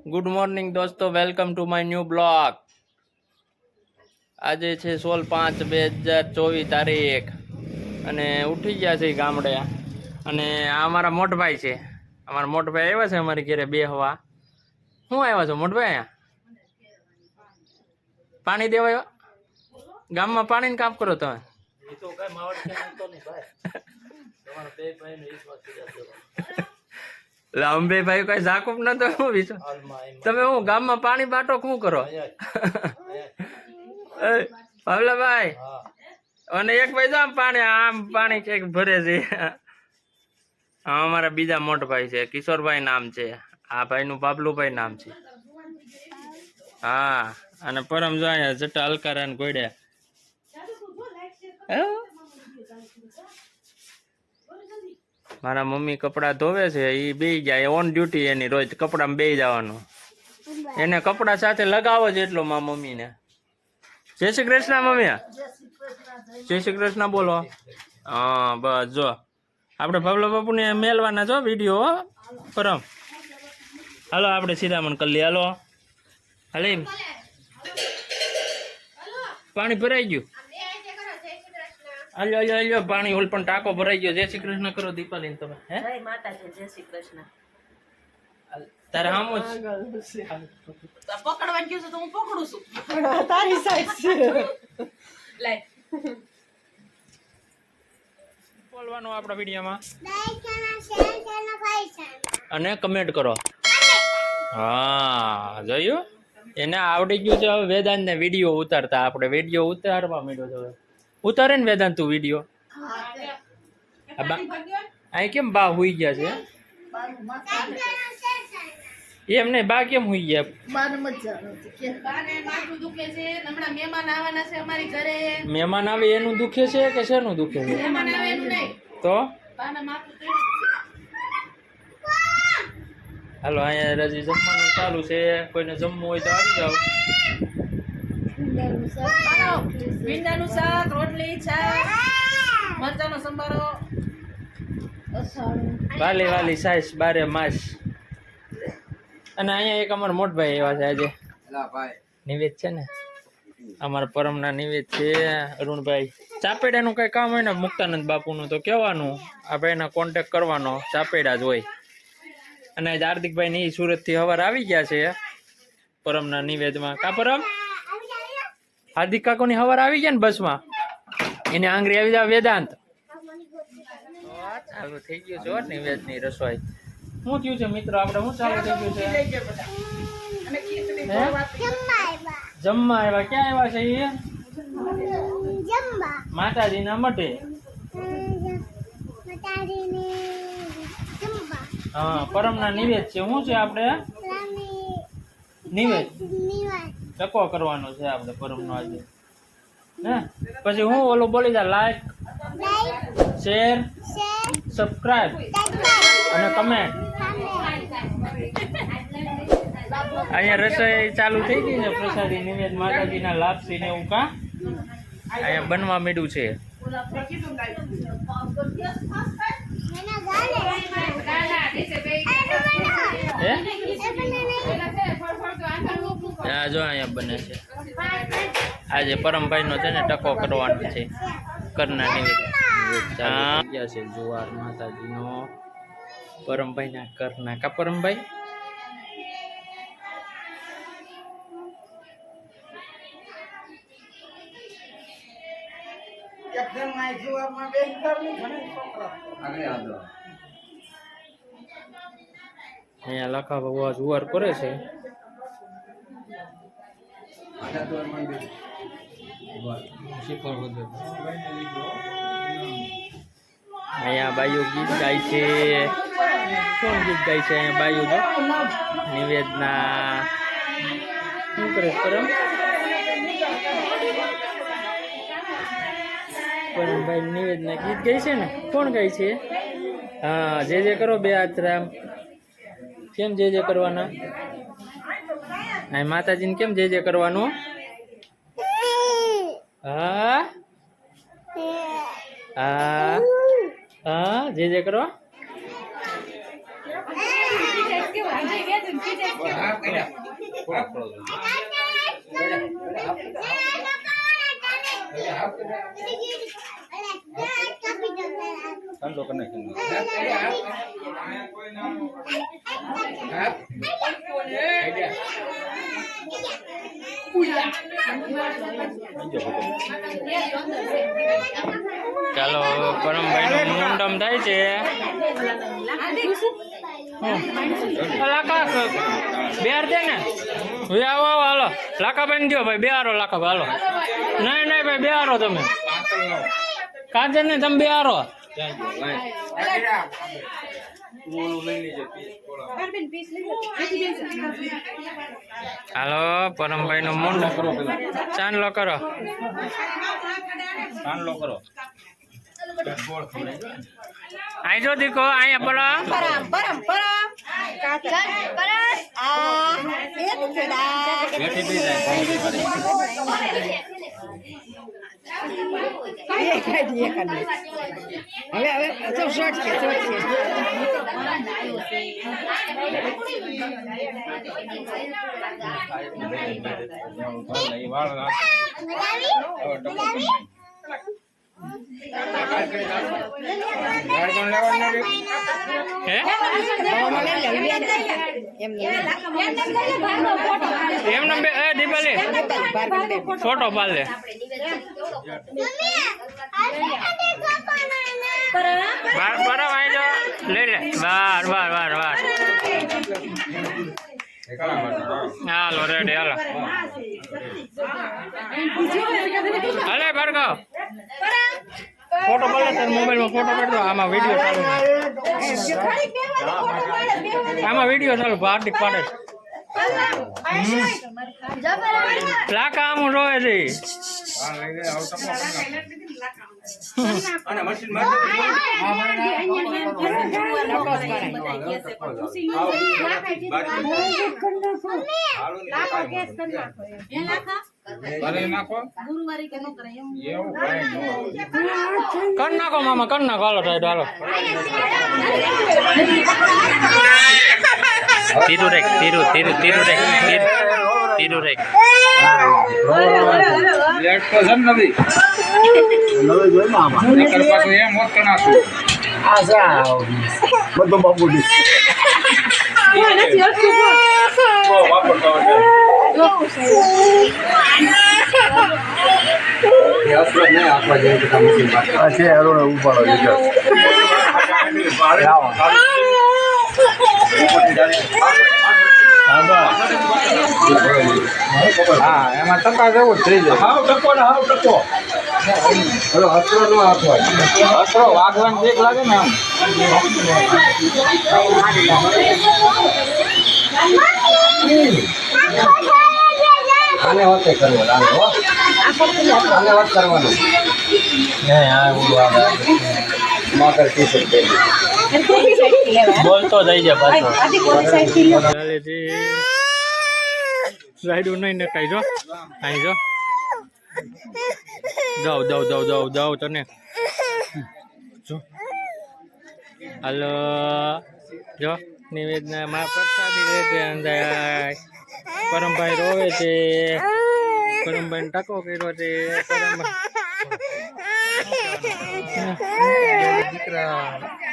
Good morning દોસ્તો, welcome to my new blog. આજે છે 16/5/2024 તારીખ અને ઉઠી ગયા છે ગામડે. અને આ અમારા મોટભાઈ છે. અમારા મોટભાઈ આવ્યા છે અમારી ઘરે બેહવા. શું આવ્યા છો મોટભાઈ? અહીંયા પાણી દેવા આવ્યા? ગામમાં પાણીને કામ કરો તમે? અંબે ભાઈ કઈ ઝાકુપ નતો તમે હું ગામમાં પાણી બાટો શું કરો? ભાવલાભાઈ અને એક ભાઈ આમ પાણી કઈક ભરે છે. અમારા બીજા મોટા ભાઈ છે, કિશોરભાઈ નામ છે. આ ભાઈ નું બાબલુભાઈ નામ છે. હા, અને પરમ જો અહીંયા જટા હલકારા ને ગોડ્યા. મારા મમ્મી કપડા ધોવે છે, એ બે જાય ઓન ડ્યુટી. એની રોજ કપડામાં બે જવાનું. એને કપડા સાથે લગાવો છે એટલો મારા મમ્મી ને. જય શ્રી કૃષ્ણ મમ્મી. જય શ્રી કૃષ્ણ બોલો. હા બસ જો આપણે ભવલા બાપુ ને મેલવાના છો વિડીયો પરમ. હાલો આપણે સીધામણ કરી લઈએ. હાલો હાલે પાણી ભરાઈ ગયું. હાલો હાલો હાલો પાણી ઓલ પણ ટાંકો ભરાઈ ગયો. જય શ્રી કૃષ્ણ કરો દીપાલી તમે. હે જય માતાજી, જય શ્રી કૃષ્ણ. તારે આમ જ પકડવા ગયું છે તો હું પકડું છું. તારી સાઈડ છે. લાઈ બોલવાનું આપણા વિડીયોમાં અને કમેન્ટ કરો. હા જોયું, એને આવડી ગયું છે. હવે વેદાંત ને વિડીયો ઉતારતા આપણે વિડીયો ઉતારવા માંડ્યો છે. હવે ઉતારે ને વેદાંત તું વિડીયો. અહીં કેમ બા હુઈ ગયા છે? એમ નહીં, બા કેમ હુઈ ગયા? મહેમાન આવે એનું દુખે છે કે શેનું દુખે છે? તો હાલો અહીંયા રજી જમવાનું ચાલુ છે. કોઈને જમવું હોય તો આવી જાવ. ભીંડાનું શાક, રોટલી, છાશ, મરચાનો સંભારો, વાલી વાલી સાઈસ બારે માસ. અને અહીંયા એક અમારા મોટભાઈ એવા છે આજે. નિવેદ છે ને અમારા પરમના નિવેદ છે. અરુણભાઈ ચાપેડાનું કઈ કામ હોય ને મુક્તાનંદ બાપુનું તો કહેવાનું, આ ભાઈના કોન્ટેક્ટ કરવાનો. ચાપેડા જ હોય. અને હાર્દિકભાઈ ની સુરત થી હવાર આવી ગયા છે પરમના નિવેદમાં. કા પરમ? હાર્દિક કાકો ની હવાર આવી ગયા ને બસમાં. એને આંગળી આવી જાવ વેદાંત. ચાલુ થઈ ગયું છે નિવેદ ની રસોઈ. શું થયું છે મિત્રો? આપણે શું ચાલુ થઈ ગયું છે? જમવા આવ્યા. ક્યાં આવ્યા છે એ? માતાજી ના મઠે. હા, પરમ ના નિવેદ છે. શું છે આપણે નિવેદ ટકો કરવાનો છે આપણે પરમ નો આજે. હે પછી હું ઓલું બોલી જા, લાઈક શેર સબસ્ક્રાઇબ અને કમેન્ટ. અહીંયા રસોઈ ચાલુ થઈ ગઈ છે. પ્રસાદી નિવેદ માતાજી ના લાપસી ને એવું કા અહીંયા બનવા માંડ્યું છે. હા જો અહીંયા બને છે. આજે પરમભાઈ નો છે ને ટકો કરવાનો છે. કરના નિવેદ ગયા છે. જુવાર માતાજી નો પરમભાઈ ના કરના. કા પરમભાઈ? અહીંયા લખા ભગવા જુવાર કરે છે. અહીંયા બાયુ ગીત ગાય છે. કોણ ગીત ગાય છે? અહીંયા બાયુ જો નિવેદના શું કરે પરમ? પરમભાઈ નિવેદના ગીત ગાય છે ને. કોણ ગાય છે? હા, જે જે કરો બે હાથ રામ. કેમ જે જે કરવાના? માતાજીને કેમ જે જે કરવાનું? હા હા હા, જે જે કરો. ચાલો પરમભાઈ નું મુંડમ થાય છે. લાકા બેર દે ને આવો આવો હાલો લાકા ભાઈ દો ભાઈ બે હારો લાકા હાલો. નહીં નહીં ભાઈ બે હારો તમે કાજલ ને તમે બે હારો. હાલો પરમભાઈ નું મુંડ ચાંદલો કરો આઈ જો દીકો અહીંયા બોલો ફોટો પાડ લે લઈ લે બાર બાર બાર બાર હાલો રેડી હાલો હાલે ભાર્ગવ ફોટો પાડે તાર મોબાઈલમાં ફોટો પાડતો આમાં વિડીયો ચાલુ આમાં વિડીયો ચાલુ હાર્દિક પાડે લાકા આમ રોવે છે કર નાખો મામા કર નાખો હાલો સાઈડ હાલો તીરું રેક તીરું તીરું તીરું રેક તીરું રેક લેટ તો જમ નવી નવી જોઈ મામા નકર પાછો એમ મોત કણાસુ આ જા બધો બાબુડી ઓ વાપરતો છે યાસરો ને આપવા જેવું કામ છે આ છે હરોને ઉપાડો છે હા એમાં ટકા જેવું જ થઈ જાય હાવ ટકો ને હાવ ટકો હલો હસરો નો આપો હસરો વાગવાનું દેખ લાગે ને આમ આને હોતે કરવો લાગે હો આને વાત કરવાનું નહીં આ ઓલું આવે માકર ટી શર્ટ બોલતો થઈ જાય પાછો ચાલે છે રાઈડું નહીં ને કઈ જો અહીં જો દઉં તને જો હાલો જો નિવેદના માં પ્રસાદી રહેશે અંદાય પરમભાઈ રોવે છે પરમભાઈ ટકો કર્યો છે દીકરા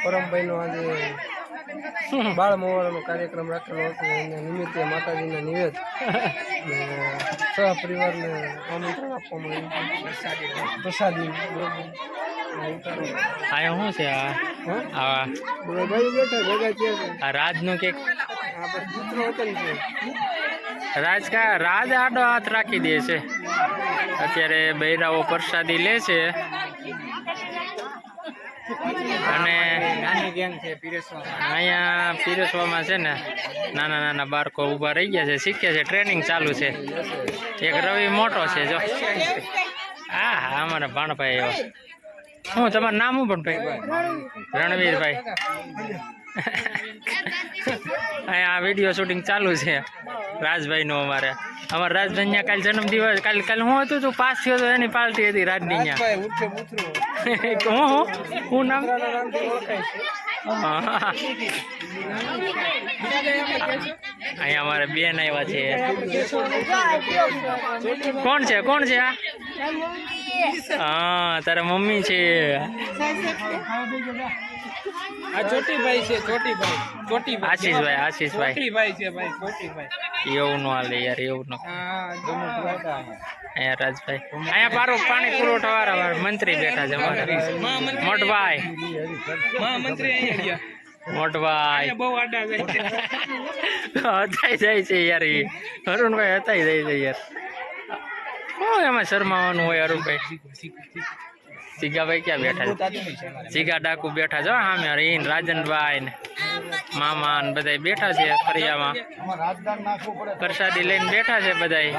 પરમભાઈ નો આજે બાળ મોવાળાનો કાર્યક્રમ રાખેલો હતો એના નિમિત્તે માતાજીના નિવેદ સહપરિવારને આમંત્રણ આપવામાં આવ્યું પ્રસાદી આયા શું છે આ ભાઈ બેઠા ભેગા છે આ રાજનું કે પુત્ર વતન છે રાજ આડો હાથ રાખી દે છે અત્યારે બૈરાઓ પ્રસાદી લે છે અને અહીંયા પીરસવામાં છે ને નાના નાના બાળકો ઊભા રહી ગયા છે શીખે છે ટ્રેનિંગ ચાલુ છે એક રવિ મોટો છે જો હા અમારા ભાણભાઈ એવો શું તમારું નામ શું પણ ભાઈ રણવીરભાઈ અહીંયા આ વિડીયો શૂટિંગ ચાલુ છે રાજભાઈનું અમારે રાજભાઈ અહીંયા કાલે જન્મદિવસ કાલે શું હતું તું પાસ થયો તો એની પાર્ટી હતી રાજની અહીંયા હું નામ અહીંયા અમારે બેન આવ્યા છે. કોણ છે કોણ છે આ? હા તારા મમ્મી છે. આ ચોટીભાઈ છે, ચોટીભાઈ, ચોટીભાઈ, આશીષભાઈ આશીષભાઈ ચોટીભાઈ છે ભાઈ, ચોટીભાઈ. એવું નો હાલે યાર એવું નો. હા જમુકભાઈ. અહીંયા રાજભાઈ અહીંયા પાણી પુરવઠા વાળા મંત્રી બેઠા છે અમારે. મોટભાઈ મહામંત્રી અહીંયા ગયા. મોટભાઈ બહુ આડા હતાઈ જાય છે યાર. એ અરુણભાઈ હતાઈ જાય છે યાર. શું એમાં શરમાવાનું હોય અરુણભાઈ? જીગાભાઈ ક્યાં બેઠા છે? જીગા ડાકુ બેઠા છે સામે. રીન રાજનભાઈ ને મામા ને બધા બેઠા છે ફરિયામાં. પ્રસાદી લઈને બેઠા છે બધા.